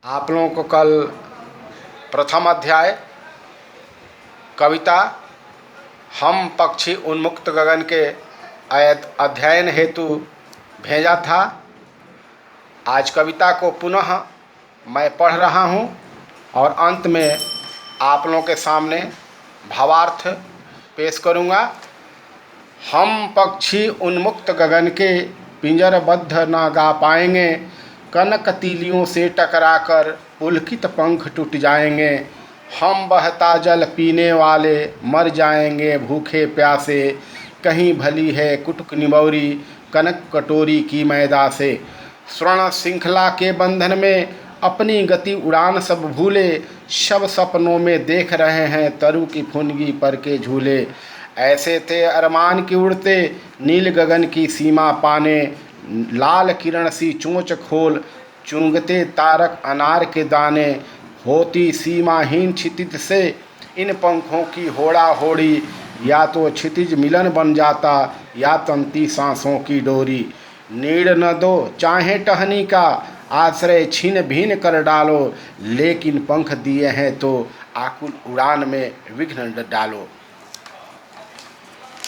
आप लोगों को कल प्रथम अध्याय कविता हम पक्षी उन्मुक्त गगन के अध्ययन हेतु भेजा था। आज कविता को पुनः मैं पढ़ रहा हूँ और अंत में आप लोगों के सामने भावार्थ पेश करूँगा। हम पक्षी उन्मुक्त गगन के पिंजरबद्ध न गा पाएंगे, कनक तीलियों से टकराकर पुलकित पंख टूट जाएंगे। हम बहता जल पीने वाले मर जाएंगे भूखे प्यासे, कहीं भली है कुटुक निमौरी कनक कटोरी की मैदा से। स्वर्ण श्रृंखला के बंधन में अपनी गति उड़ान सब भूले, सब सपनों में देख रहे हैं तरु की फुनगी पर के झूले। ऐसे थे अरमान की उड़ते नील गगन की सीमा पाने, लाल किरण सी चोंच खोल चुंगते तारक अनार के दाने। होती सीमाहीन क्षितिज से इन पंखों की होड़ा होड़ी, या तो क्षितिज मिलन बन जाता या तंती सांसों की डोरी। नीड़ न दो चाहे टहनी का आश्रय छीन भीन कर डालो, लेकिन पंख दिए हैं तो आकुल उड़ान में विघ्न डालो।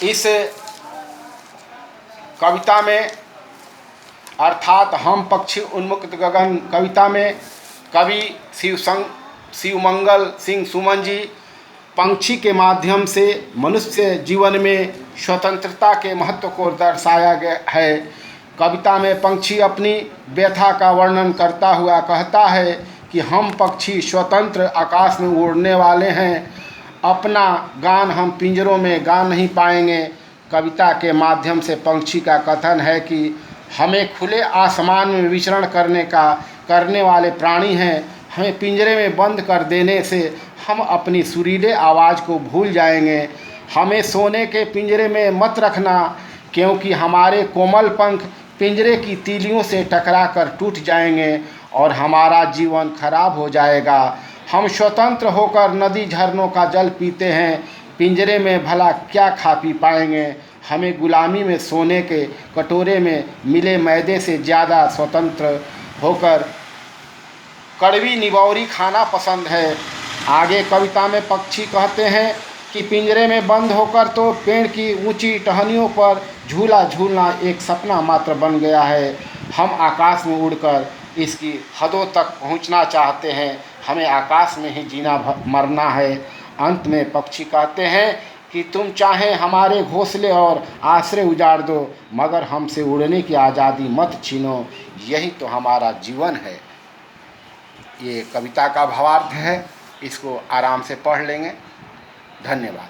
इस कविता में अर्थात हम पक्षी उन्मुक्त गगन कविता में कवि शिवमंगल सिंह सुमन जी पंछी के माध्यम से मनुष्य जीवन में स्वतंत्रता के महत्व को दर्शाया गया है। कविता में पंछी अपनी व्यथा का वर्णन करता हुआ कहता है कि हम पक्षी स्वतंत्र आकाश में उड़ने वाले हैं, अपना गान हम पिंजरों में गा नहीं पाएंगे। कविता के माध्यम से पंछी का कथन है कि हमें खुले आसमान में विचरण करने वाले प्राणी हैं। हमें पिंजरे में बंद कर देने से हम अपनी सुरीले आवाज़ को भूल जाएंगे। हमें सोने के पिंजरे में मत रखना, क्योंकि हमारे कोमल पंख पिंजरे की तीलियों से टकराकर टूट जाएंगे और हमारा जीवन खराब हो जाएगा। हम स्वतंत्र होकर नदी झरनों का जल पीते हैं, पिंजरे में भला क्या खा पी पाएंगे। हमें गुलामी में सोने के कटोरे में मिले मैदे से ज़्यादा स्वतंत्र होकर कड़वी निबौरी खाना पसंद है। आगे कविता में पक्षी कहते हैं कि पिंजरे में बंद होकर तो पेड़ की ऊंची टहनियों पर झूला झूलना एक सपना मात्र बन गया है। हम आकाश में उड़कर इसकी हदों तक पहुंचना चाहते हैं। हमें आकाश में ही जीना मरना है। अंत में पक्षी कहते हैं कि तुम चाहे हमारे घोंसले और आश्रय उजाड़ दो, मगर हमसे उड़ने की आज़ादी मत छीनो, यही तो हमारा जीवन है। ये कविता का भावार्थ है, इसको आराम से पढ़ लेंगे। धन्यवाद।